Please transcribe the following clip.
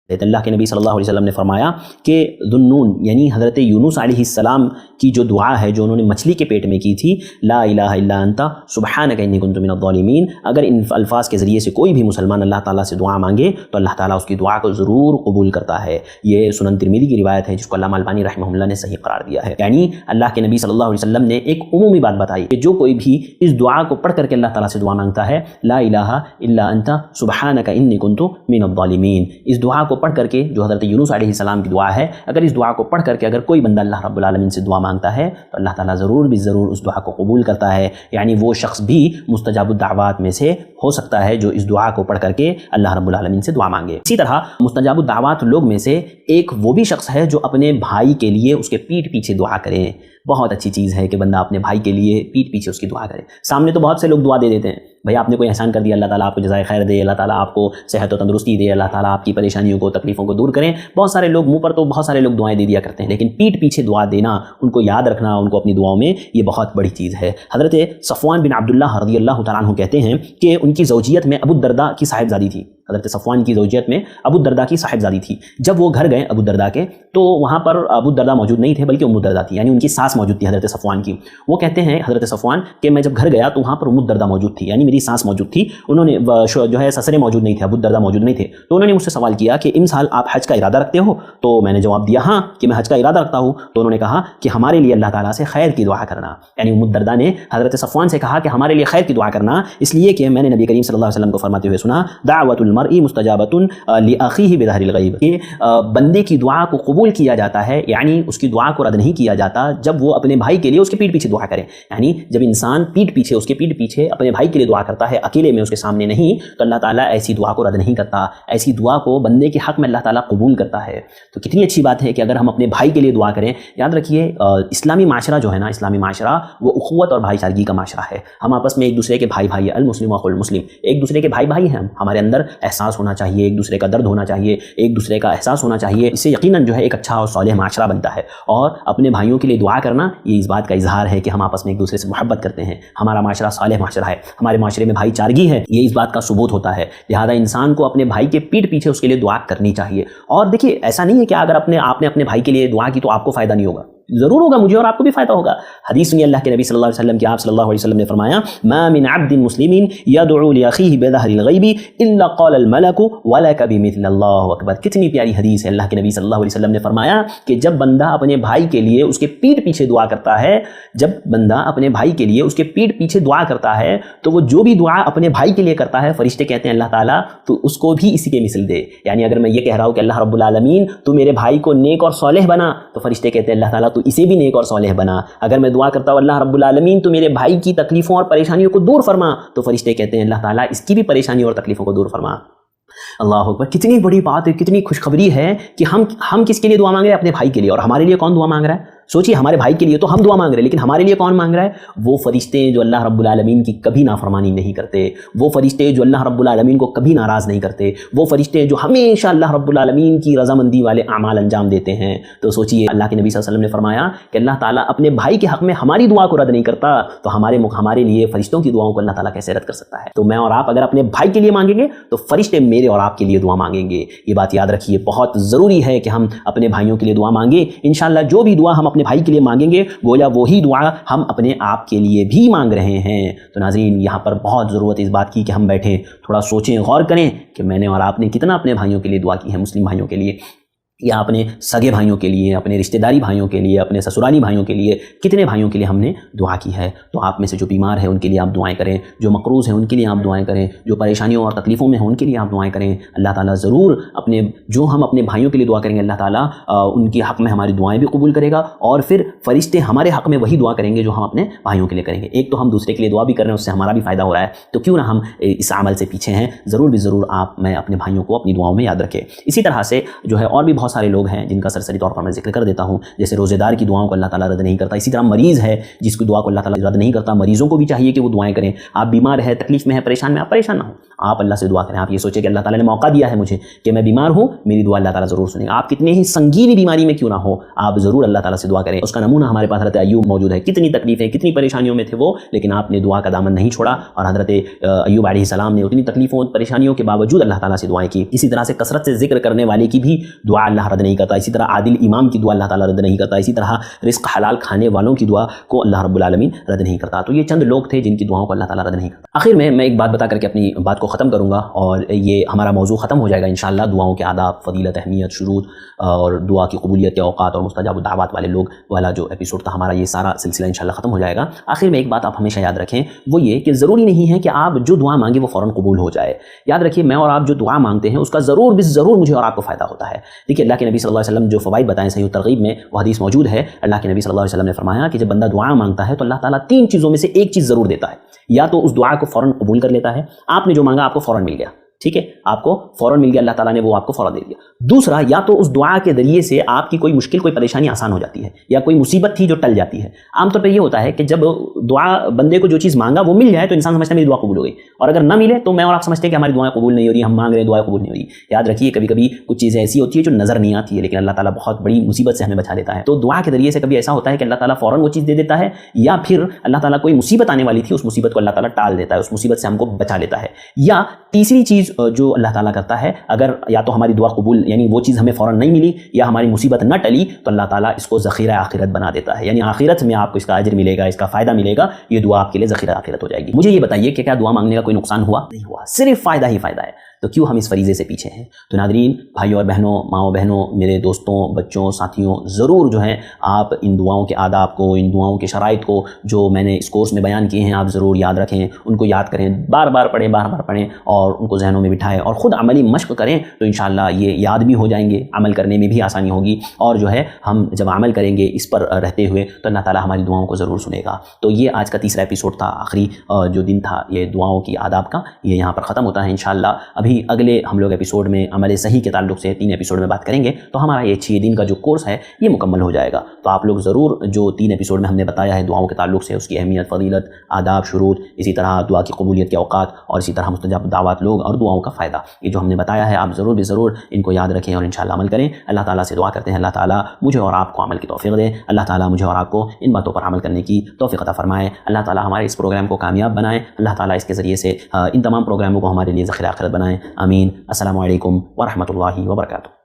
اللہ کے نبی صلی اللہ علیہ وسلم نے فرمایا کہ ذُنُّون یعنی حضرت یونس علیہ السلام کی جو دعا ہے جو انہوں نے مچھلی کے پیٹ میں کی تھی، لا الہ الا انت سبحانک انی کنت من الظالمین، اگر ان الفاظ کے ذریعے سے کوئی بھی مسلمان اللہ تعالیٰ سے دعا مانگے تو اللہ تعالیٰ اس کی دعا کو ضرور قبول کرتا ہے۔ یہ سنن ترمذی کی روایت ہے جس کو علامہ البانی رحمہ اللہ نے صحیح قرار دیا ہے۔ یعنی اللہ کے نبی صلی اللہ علیہ وسلم نے ایک عمومی بات بتائی کہ جو کوئی بھی اس دعا کو پڑھ کر کے اللہ تعالیٰ سے دعا مانگتا ہے، لا الہ الا انت سبحانک انی کنت من الظالمین، اس دعا کو پڑھ کر کے جو حضرت یونس علیہ السلام کی دعا ہے، اگر اس دعا کو پڑھ کر کے اگر کوئی بندہ اللہ رب العالمین سے دعا مانگتا ہے تو اللہ تعالیٰ ضرور بھی ضرور اس دعا کو قبول کرتا ہے۔ یعنی وہ شخص بھی مستجاب الدعوات میں سے ہو سکتا ہے جو اس دعا کو پڑھ کر کے اللہ رب العالمین سے دعا مانگے۔ اسی طرح مستجاب الدعوات لوگ میں سے ایک وہ بھی شخص ہے جو اپنے بھائی کے لیے اس کے پیٹھ پیچھے دعا کریں۔ بہت اچھی چیز ہے کہ بندہ اپنے بھائی کے لیے پیٹھ پیچھے اس کی دعا کرے۔ سامنے تو بہت سے لوگ دعا دے دیتے ہیں، بھائی آپ نے کوئی احسان کر دیا، اللہ تعالیٰ آپ کو جزائے خیر دے، اللہ تعالیٰ آپ کو صحت و تندرستی دے، اللہ تعالیٰ آپ کی پریشانیوں کو تکلیفوں کو دور کریں۔ بہت سارے لوگ منہ پر تو بہت سارے لوگ دعائیں دے دیا کرتے ہیں، لیکن پیٹھ پیچھے دعا دینا، ان کو یاد رکھنا ان کو اپنی دعاؤں میں، یہ بہت بڑی چیز ہے۔ حضرت صفوان بن عبداللہ رضی اللہ تعالیٰ عنہ کہتے ہیں کہ ان کی زوجیت میں ابو الدرداء کی صاحبزادی تھی۔ حضرت صفوان کی زوجیت میں ابو الدرداء کی صاحبزادی تھی۔ جب وہ گھر گئے ابو الدرداء کے تو وہاں پر ابو الدرداء موجود نہیں تھے بلکہ ام الدرداء تھی، یعنی ان کی ساس موجود تھی حضرت صفوان کی۔ وہ کہتے ہیں حضرت صفوان کہ میں جب گھر گیا تو وہاں پر ام الدرداء موجود تھی، یعنی میری ساس موجود تھی، انہوں نے جو ہے سسرے موجود نہیں تھے، ابو الدرداء موجود نہیں تھے، تو انہوں نے مجھ سے سوال کیا کہ ان سال آپ حج کا ارادہ رکھتے ہو؟ تو میں نے جواب دیا ہاں کہ میں حج کا ارادہ رکھتا ہوں۔ تو انہوں نے کہا کہ ہمارے لیے اللہ تعالیٰ سے خیر کی دعا کرنا، یعنی ام الدرداء نے حضرت صفوان سے کہا کہ ہمارے لیے خیر کی دعا کرنا، اس لیے کہ میں نے نبی کریم صلی اللہ علیہ وسلم کو فرماتے ہوئے سنا، دعوت المرء مستجابۃ لأخیہ بظہر الغیب، کہ بندے کی دعا کو قبول کیا جاتا ہے، یعنی اس کی دعا کو رد نہیں کیا جاتا جب وہ اپنے بھائی کے لیے اس کے پیٹھ پیچھے دعا کرے۔ یعنی جب انسان پیٹھ پیچھے اس کے پیٹھ پیچھے اپنے بھائی کے لیے دعا کرتا ہے، اکیلے میں اس کے سامنے نہیں، تو اللہ تعالیٰ ایسی دعا کو رد نہیں کرتا، ایسی دعا کو بندے کے حق میں اللہ تعالیٰ قبول کرتا ہے۔ تو کتنی اچھی بات ہے کہ اگر ہم اپنے بھائی کے لیے دعا کریں۔ یاد رکھیے اسلامی معاشرہ جو ہے نا، اسلامی معاشرہ وہ اخوت اور بھائی چارگی کا معاشرہ ہے۔ ہم آپس میں ایک دوسرے کے بھائی بھائی، المسلم اخو المسلم، ایک دوسرے کے بھائی بھائی ہیں، ہمارے اندر احساس ہونا چاہیے، ایک دوسرے کا درد ہونا چاہیے، ایک دوسرے کا احساس ہونا چاہیے، اس سے یقیناً جو ہے ایک اچھا اور صالح معاشرہ بنتا ہے۔ اور اپنے بھائیوں کے لیے دعا کرنا یہ اس بات کا اظہار ہے کہ ہم آپس میں ایک دوسرے سے محبت کرتے ہیں، ہمارا معاشرہ صالح معاشرہ ہے، ہمارے معاشرے میں بھائی چارگی ہے، یہ اس بات کا ثبوت ہوتا ہے۔ لہذا انسان کو اپنے بھائی کے پیٹھ پیچھے اس کے لیے دعا کرنی چاہیے۔ اور دیکھیے ایسا نہیں ہے کہ اگر آپ نے اپنے بھائی کے لیے دعا کی تو آپ کو فائدہ نہیں ہوگا، ضرور ہوگا، مجھے اور آپ کو بھی فائدہ ہوگا۔ حدیث سنی اللہ کے نبی صلی اللہ علیہ وسلم کی، آپ صلی اللہ علیہ وسلم نے فرمایا، ما من عبد مسلم يدعو لاخیہ بظہر الغیب الا قال الملک ولک بمثل، اللہ اکبر، کتنی پیاری حدیث ہے۔ اللہ کے نبی صلی اللہ علیہ وسلم نے فرمایا کہ جب بندہ اپنے بھائی کے لیے اس کے پیٹھ پیچھے دعا کرتا ہے، جب بندہ اپنے بھائی کے لیے اس کے پیٹھ پیچھے دعا کرتا ہے تو وہ جو بھی دعا اپنے بھائی کے لیے کرتا ہے، فرشتے کہتے ہیں اللہ تعالیٰ تو اس کو بھی اسی کے مثل دے۔ یعنی اگر میں یہ کہہ رہا ہوں کہ اللہ رب العالمین تو میرے بھائی کو نیک اور صالح بنا، تو فرشتے کہتے ہیں اللہ تعالیٰ تو اسے بھی نیک اور صالح بنا۔ اگر میں دعا کرتا ہوں اللہ رب العالمین تو میرے بھائی کی تکلیفوں اور پریشانیوں کو دور فرما، تو فرشتے کہتے ہیں اللہ تعالیٰ اس کی بھی پریشانیوں اور تکلیفوں کو دور فرما۔ اللہ اکبر، کتنی بڑی بات ہے، کتنی خوشخبری ہے کہ ہم کس کے لیے دعا مانگ رہے ہیں؟ اپنے بھائی کے لیے۔ اور ہمارے لیے کون دعا مانگ رہا ہے؟ سوچیے، ہمارے بھائی کے لیے تو ہم دعا مانگ رہے ہیں، لیکن ہمارے لیے کون مانگ رہا ہے؟ وہ فرشتے جو اللہ رب العالمین کی کبھی نافرمانی نہیں کرتے، وہ فرشتے جو اللہ رب العالمین کو کبھی ناراض نہیں کرتے، وہ فرشتے جو ہمیشہ اللہ رب العالمین کی رضامندی والے اعمال انجام دیتے ہیں۔ تو سوچیے، اللہ کے نبی صلی اللہ علیہ وسلم نے فرمایا کہ اللہ تعالیٰ اپنے بھائی کے حق میں ہماری دعا کو رد نہیں کرتا، تو ہمارے لیے فرشتوں کی دعاؤں کو اللہ تعالیٰ کیسے رد کر سکتا ہے؟ تو میں اور آپ اگر اپنے بھائی کے لیے مانگیں گے تو فرشتے میرے اور آپ کے لیے دعا مانگیں گے۔ یہ بات یاد رکھیے، بہت ضروری ہے کہ ہم اپنے بھائیوں کے لیے دعا مانگیں۔ انشاءاللہ جو بھی دعا ہم اپنے بھائی کے لیے مانگیں گے گویا وہی دعا ہم اپنے آپ کے لیے بھی مانگ رہے ہیں۔ تو ناظرین، یہاں پر بہت ضرورت اس بات کی کہ ہم بیٹھیں، تھوڑا سوچیں، غور کریں کہ میں نے اور آپ نے کتنا اپنے بھائیوں کے لیے دعا کی ہے، مسلم بھائیوں کے لیے، یا اپنے سگے بھائیوں کے لیے، اپنے رشتہ داری بھائیوں کے لیے، اپنے سسرالی بھائیوں کے لیے، کتنے بھائیوں کے لیے ہم نے دعا کی ہے۔ تو آپ میں سے جو بیمار ہیں ان کے لیے آپ دعائیں کریں، جو مقروض ہیں ان کے لیے آپ دعائیں کریں، جو پریشانیوں اور تکلیفوں میں ہیں ان کے لیے آپ دعائیں کریں۔ اللہ تعالیٰ ضرور ہم اپنے بھائیوں کے لیے دعا کریں گے، اللہ تعالیٰ ان کے حق میں ہماری دعائیں بھی قبول کرے گا، اور پھر فرشتے ہمارے حق میں وہی دعا کریں گے جو ہم اپنے بھائیوں کے لیے کریں گے۔ ایک تو ہم دوسرے کے لیے دعا بھی کر رہے ہیں، اس سے ہمارا بھی فائدہ ہو رہا ہے، تو کیوں نہ ہم اس عمل سے پیچھے ہیں؟ ضرور آپ میں اپنے بھائیوں کو اپنی دعاؤں میں یاد رکھیں۔ اسی طرح سے جو ہے اور بھی بہت بہت سارے لوگ ہیں جن کا سرسری طور پر میں ذکر کر دیتا ہوں، جیسے روزے دار کی دعاؤں کو اللہ تعالیٰ رد نہیں کرتا، اسی طرح مریض ہے جس کی دعا کو اللہ تعالیٰ رد نہیں کرتا، مریضوں کو بھی چاہیے کہ وہ دعائیں کریں۔ آپ بیمار ہے، تکلیف میں ہے، پریشان میں، آپ پریشان نہ ہوں، آپ اللہ سے دعا کریں۔ آپ یہ سوچیں کہ اللہ تعالیٰ نے موقع دیا ہے مجھے کہ میں بیمار ہوں، میری دعا اللہ تعالیٰ ضرور سنیں گا۔ آپ کتنے ہی سنگینی بیماری میں کیوں نہ ہو، آپ ضرور اللہ تعالیٰ سے دعا کریں۔ اس کا نمونہ ہمارے پاس حضرت ایوب موجود ہے، کتنی تکلیفیں، کتنی پریشانیوں میں تھے وہ، لیکن آپ نے دعا کا دامن نہیں چھوڑا، اور حضرت ایوب علیہ السلام نے اتنی تکلیفوں پریشانیوں کے باوجود اللہ تعالیٰ سے دعائیں کی۔ اسی طرح سے کثرت سے ذکر کرنے والے کی بھی دعا اللہ رد نہیں کرتا، اسی طرح عادل امام کی دعا اللہ تعالیٰ رد نہیں کرتا، اسی طرح رزق حلال کھانے والوں کی دعا کو اللہ رب العالمین رد نہیں کرتا۔ تو یہ چند لوگ تھے جن کی دعاؤں کو اللہ تعالیٰ رد نہیں کرتا۔ آخر میں ایک بات بتا کر کے اپنی بات کو ختم کروں گا، اور یہ ہمارا موضوع ختم ہو جائے گا انشاءاللہ، دعاؤں کے آداب، فضیلت، اہمیت، شروط اور دعا کی قبولیت کے اوقات اور مستجاب الدعوات والے لوگ والا جو ایپیسوڈ تھا ہمارا، یہ سارا سلسلہ انشاءاللہ ختم ہو جائے گا۔ آخر میں ایک بات آپ ہمیشہ یاد رکھیں، وہ یہ کہ ضروری نہیں ہے کہ آپ جو دعا مانگیں وہ فوراً قبول ہو جائے۔ یاد رکھیے، میں اور آپ جو دعا مانگتے ہیں اس کا ضرور ضرور مجھے اور آپ کو فائدہ ہوتا ہے۔ دیکھیے، اللہ کے نبی صلی اللہ علیہ وسلم جو فوائد بتائیں صحیح ترغیب میں، وہ حدیث موجود ہے۔ اللہ کے نبی صلی اللہ علیہ وسلم نے فرمایا کہ جب بندہ دعا مانگتا ہے تو اللہ تعالیٰ 3 چیزوں میں سے ایک چیز ضرور دیتا ہے، یا تو اس دعا کو فوراً قبول کر لیتا ہے، آپ نے جو مانگا آپ کو فوراً مل گیا، ٹھیک ہے، آپ کو فوراً مل گیا، اللہ تعالیٰ نے وہ آپ کو فوراً دے دیا۔ دوسرا، یا تو اس دعا کے ذریعے سے آپ کی کوئی مشکل، کوئی پریشانی آسان ہو جاتی ہے، یا کوئی مصیبت تھی جو ٹل جاتی ہے۔ عام طور پہ یہ ہوتا ہے کہ جب دعا بندے کو جو چیز مانگا وہ مل جائے تو انسان سمجھتا ہے میری دعا قبول ہو گئی، اور اگر نہ ملے تو میں اور آپ سمجھتے ہیں کہ ہماری دعائیں قبول نہیں ہو رہی، ہم مانگ رہے ہیں دعائیں قبول نہیں ہو رہی۔ یاد رکھیے، کبھی کبھی کچھ چیزیں ایسی ہوتی ہیں جو نظر نہیں آتی ہے، لیکن اللہ تعالیٰ بہت بڑی مصیبت سے ہمیں بچا لیتا ہے۔ تو دعا کے ذریعے سے کبھی ایسا ہوتا ہے کہ اللہ تعالیٰ فوراً وہ چیز دے دیتا ہے، یا پھر اللہ تعالیٰ کوئی مصیبت آنے والی تھی، اس مصیبت کو اللہ تعالیٰ ٹال دیتا ہے، اس مصیبت سے ہم کو بچا لیتا ہے۔ یا تیسری چیز جو اللہ تعالیٰ کرتا ہے، اگر یا تو ہماری دعا قبول، یعنی وہ چیز ہمیں فوراً نہیں ملی، یا ہماری مصیبت نہ ٹلی، تو اللہ تعالیٰ اس کو ذخیرہ آخرت بنا دیتا ہے، یعنی آخرت میں آپ کو اس کا اجر ملے گا، اس کا فائدہ ملے گا، یہ دعا آپ کے لیے ذخیرہ آخرت ہو جائے گی۔ مجھے یہ بتائیے کہ کیا دعا مانگنے کا کوئی نقصان ہوا؟ نہیں ہوا، صرف فائدہ ہی فائدہ ہے۔ تو کیوں ہم اس فریضے سے پیچھے ہیں؟ تو ناظرین، بھائیوں اور بہنوں، ماؤں بہنوں، میرے دوستوں، بچوں، ساتھیوں، ضرور جو ہے آپ ان دعاؤں کے آداب کو، ان دعاؤں کے شرائط کو جو میں نے اس کورس میں بیان کیے ہیں، آپ ضرور یاد رکھیں، ان کو یاد کریں، بار بار پڑھیں اور ان کو ذہنوں میں بٹھائیں، اور خود عملی مشق کریں، تو انشاءاللہ یہ یاد بھی ہو جائیں گے، عمل کرنے میں بھی آسانی ہوگی، اور جو ہے ہم جب عمل کریں گے اس پر رہتے ہوئے تو اللہ تعالیٰ ہماری دعاؤں کو ضرور سنے گا۔ تو یہ آج کا تیسرا ایپیسوڈ تھا، آخری جو دن تھا یہ دعاؤں کی آداب کا، یہ یہاں پر ختم ہوتا ہے انشاءاللہ۔ ابھی اگلے ہم لوگ ایپیسوڈ میں عمل صحیح کے تعلق سے 3 ایپیسوڈ میں بات کریں گے، تو ہمارا یہ 6 دن کا جو کورس ہے یہ مکمل ہو جائے گا۔ تو آپ لوگ ضرور جو 3 ایپیسوڈ میں ہم نے بتایا ہے دعاؤں کے تعلق سے، اس کی اہمیت، فضیلت، آداب، شروط، اسی طرح دعا کی قبولیت کے اوقات، اور اسی طرح مستجاب دعوات لوگ اور دعاؤں کا فائدہ، یہ جو ہم نے بتایا ہے آپ ضرور ان کو یاد رکھیں اور انشاءاللہ عمل کریں۔ اللہ تعالیٰ سے دعا کرتے ہیں اللہ تعالیٰ مجھے اور آپ کو عمل کی توفیق دے، اللہ تعالیٰ مجھے اور آپ کو ان باتوں پر عمل کرنے کی توفیق عطا فرمائے، اللہ تعالیٰ ہمارے اس پروگرام کو کامیاب بنائے، اللہ تعالیٰ اس کے ذریعے سے ان تمام پروگراموں کو ہمارے لیے ذخیرہ آخرت بنائے، آمین۔ السلام علیکم ورحمۃ اللہ وبرکاتہ۔